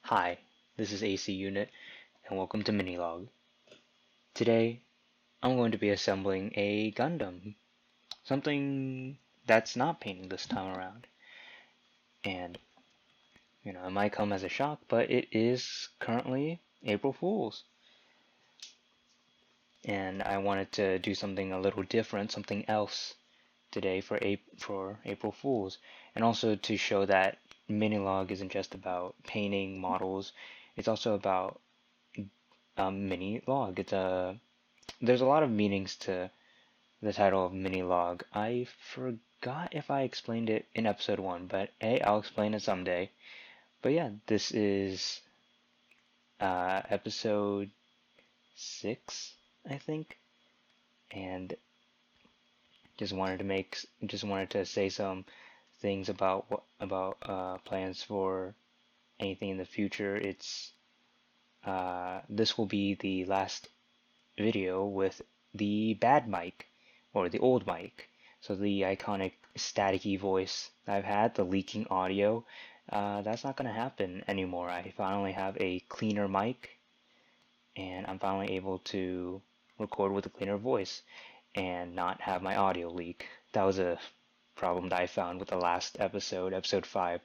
Hi, this is AC Unit, and welcome to Mini-Logue. Today, I'm going to be assembling a Gundam, something that's not painting this time around. And, it might come as a shock, but it is currently April Fool's. And I wanted to do something a little different, something else today for April Fool's. And also to show that Mini-Logue isn't just about painting models, it's also about Mini-Logue. There's a lot of meanings to the title of Mini-Logue. I forgot if I explained it in episode 1, but hey, I'll explain it someday. But yeah, this is episode 6, I think, and just wanted to say some things about plans for anything in the future. This will be the last video with the bad mic, or the old mic. So the iconic staticky voice I've had, the leaking audio, that's not going to happen anymore. I finally have a cleaner mic, and I'm finally able to record with a cleaner voice and not have my audio leak. That was a problem that I found with the last episode, episode 5.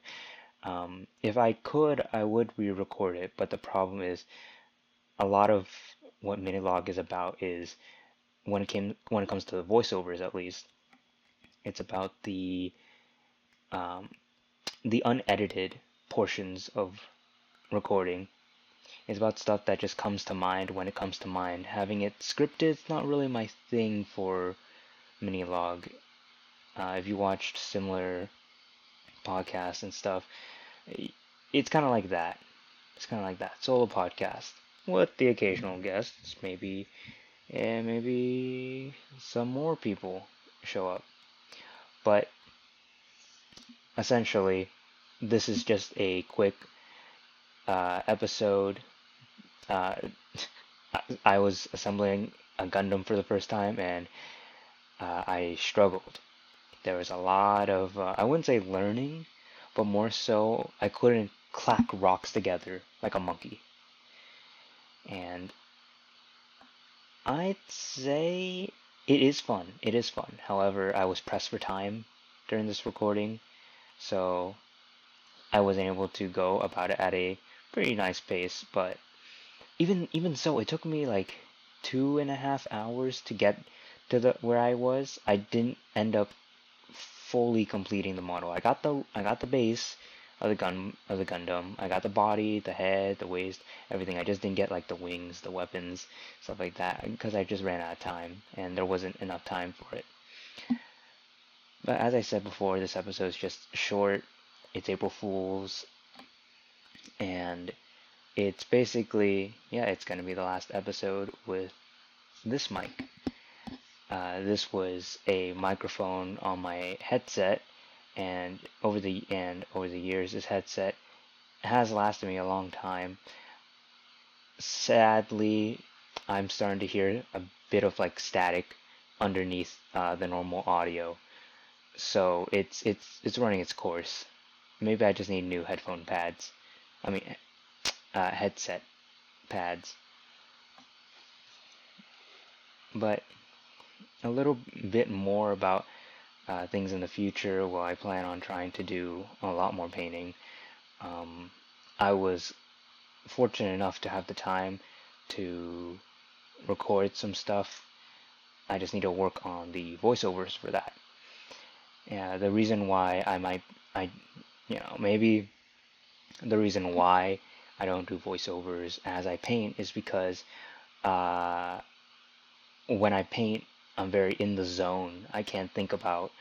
If I could, I would re-record it, but the problem is a lot of what Mini-Logue is about is when it comes to the voiceovers, at least, it's about um, the unedited portions of recording. It's about stuff that just comes to mind when it comes to mind. Having it scripted is not really my thing for Mini-Logue. If you watched similar podcasts and stuff, it's kind of like that. It's kind of like that solo podcast with the occasional guests, maybe, and maybe some more people show up. But essentially, this is just a quick episode. Uh, I was assembling a Gundam for the first time, and I struggled. There was a lot of, I wouldn't say learning, but more so, I couldn't clack rocks together like a monkey. And I'd say it is fun. It is fun. However, I was pressed for time during this recording, so I wasn't able to go about it at a pretty nice pace. But even so, it took me like 2.5 hours to get to the where I was. I didn't end up fully completing the model. I got the base of the Gundam. I got the body, the head, the waist, everything. I just didn't get like the wings, the weapons, stuff like that, because I just ran out of time and there wasn't enough time for it. But as I said before, this episode is just short. It's April Fool's, and it's basically, yeah, it's gonna be the last episode with this mic. This was a microphone on my headset, and over the years, this headset has lasted me a long time. Sadly, I'm starting to hear a bit of like static underneath the normal audio, so it's running its course. Maybe I just need new headphone pads. I mean, headset pads. But a little bit more about things in the future. Well, I plan on trying to do a lot more painting. I was fortunate enough to have the time to record some stuff. I just need to work on the voiceovers for that. Yeah, the reason why maybe the reason why I don't do voiceovers as I paint is because uh, when I paint, I'm very in the zone. I can't think about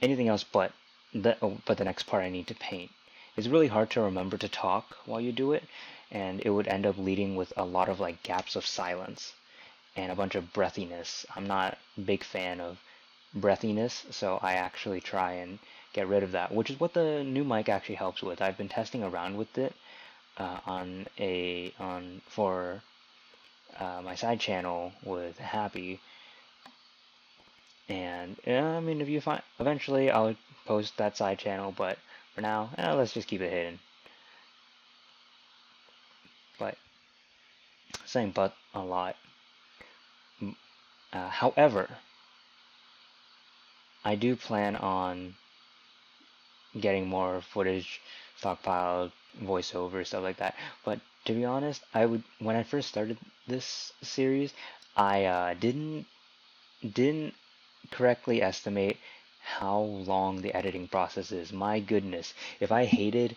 anything else but the next part I need to paint. It's really hard to remember to talk while you do it, and it would end up leading with a lot of like gaps of silence and a bunch of breathiness. I'm not a big fan of breathiness, so I actually try and get rid of that, which is what the new mic actually helps with. I've been testing around with it for my side channel with Happy, and I mean, if you find eventually I'll post that side channel, but for now, let's just keep it hidden. but saying but a lot. However, I do plan on getting more footage, stockpiled, voiceover, stuff like that. But to be honest, when I first started this series, I didn't correctly estimate how long the editing process is. My goodness, if I hated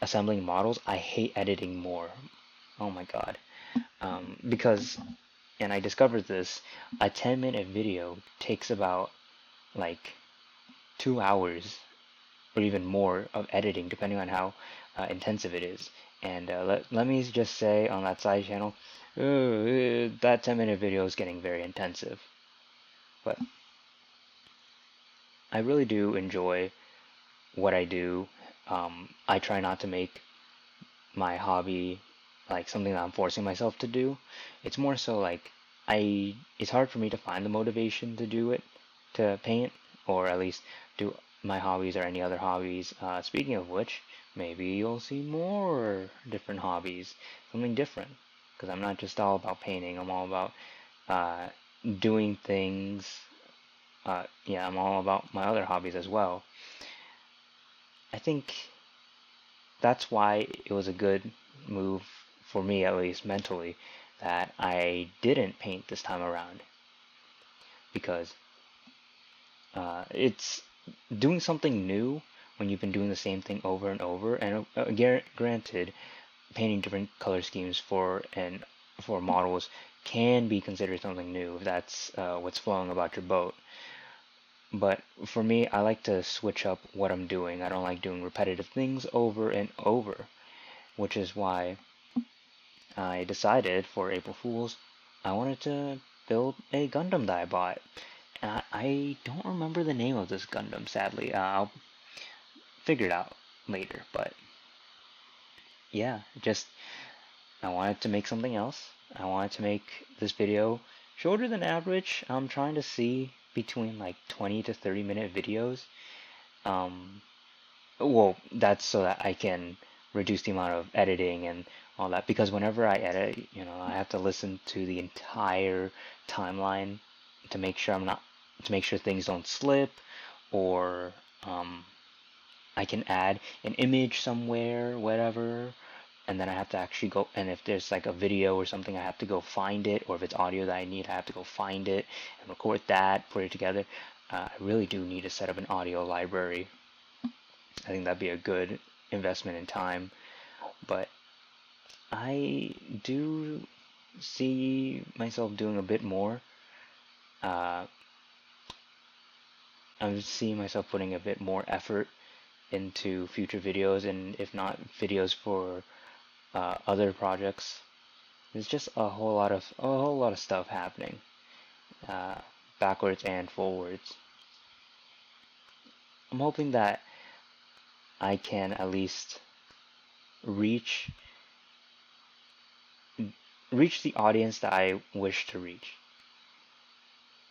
assembling models, I hate editing more. Oh my god. Because, and I discovered this, a 10-minute video takes about like 2 hours or even more of editing, depending on how intensive it is. And let me just say on that side channel, that 10-minute video is getting very intensive. But I really do enjoy what I do. I try not to make my hobby like something that I'm forcing myself to do. It's more so like it's hard for me to find the motivation to do it, to paint, or at least do my hobbies or any other hobbies. Speaking of which, maybe you'll see more different hobbies, something different, because I'm not just all about painting. I'm all about uh, doing things. Yeah, I'm all about my other hobbies as well. I think that's why it was a good move for me, at least mentally, that I didn't paint this time around, because it's doing something new when you've been doing the same thing over and over. And granted, painting different color schemes for models can be considered something new if that's what's flowing about your boat. But for me, I like to switch up what I'm doing. I don't like doing repetitive things over and over, which is why I decided for April Fool's I wanted to build a Gundam that I bought. I don't remember the name of this Gundam, sadly. I'll figure it out later, but yeah, just I wanted to make something else. I wanted to make this video shorter than average. I'm trying to see between like 20 to 30-minute videos. Um, well, that's so that I can reduce the amount of editing and all that, because whenever I edit, I have to listen to the entire timeline to make sure things don't slip, or I can add an image somewhere, whatever, and then I have to actually go, and if there's like a video or something, I have to go find it, or if it's audio that I need, I have to go find it and record that, put it together. I really do need to set up an audio library. I think that'd be a good investment in time, but I do see myself doing a bit more. Uh, I'm seeing myself putting a bit more effort into future videos, and if not videos for other projects. There's just a whole lot of stuff happening, uh, backwards and forwards. I'm hoping that I can at least reach the audience that I wish to reach.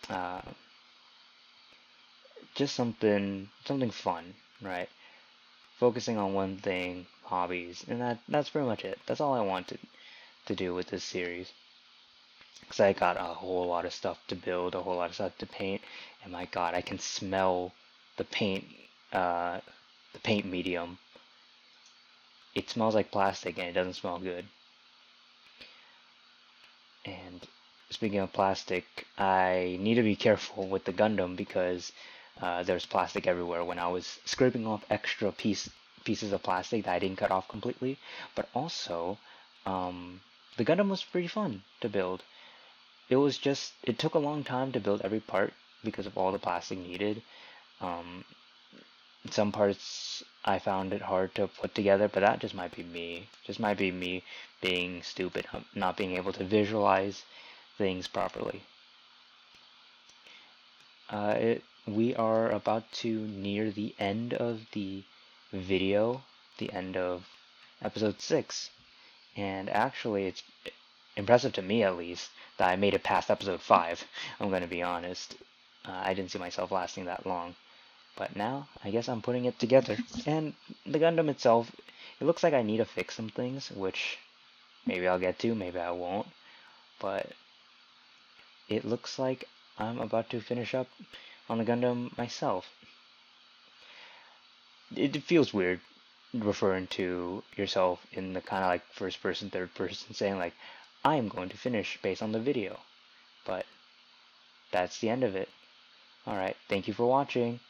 Uh, just something fun, right? Focusing on one thing, hobbies, and that's pretty much it. That's all I wanted to do with this series. Because I got a whole lot of stuff to build, a whole lot of stuff to paint, and my god, I can smell the paint, the paint medium. It smells like plastic and it doesn't smell good. And speaking of plastic, I need to be careful with the Gundam, because there's plastic everywhere when I was scraping off extra pieces of plastic that I didn't cut off completely. But also, the Gundam was pretty fun to build. It took a long time to build every part because of all the plastic needed. Some parts I found it hard to put together, but that just might be me. Just might be me being stupid, not being able to visualize things properly. We are about to near the end of the video, the end of episode 6, and actually it's impressive to me, at least, that I made it past episode 5. I'm going to be honest. I didn't see myself lasting that long. But now, I guess I'm putting it together. And the Gundam itself, it looks like I need to fix some things, which Maybe I'll get to, maybe I won't. But it looks like I'm about to finish up on the Gundam myself. It feels weird referring to yourself in the kind of like first person, third person, saying like, I am going to finish based on the video. But that's the end of it. Alright, thank you for watching.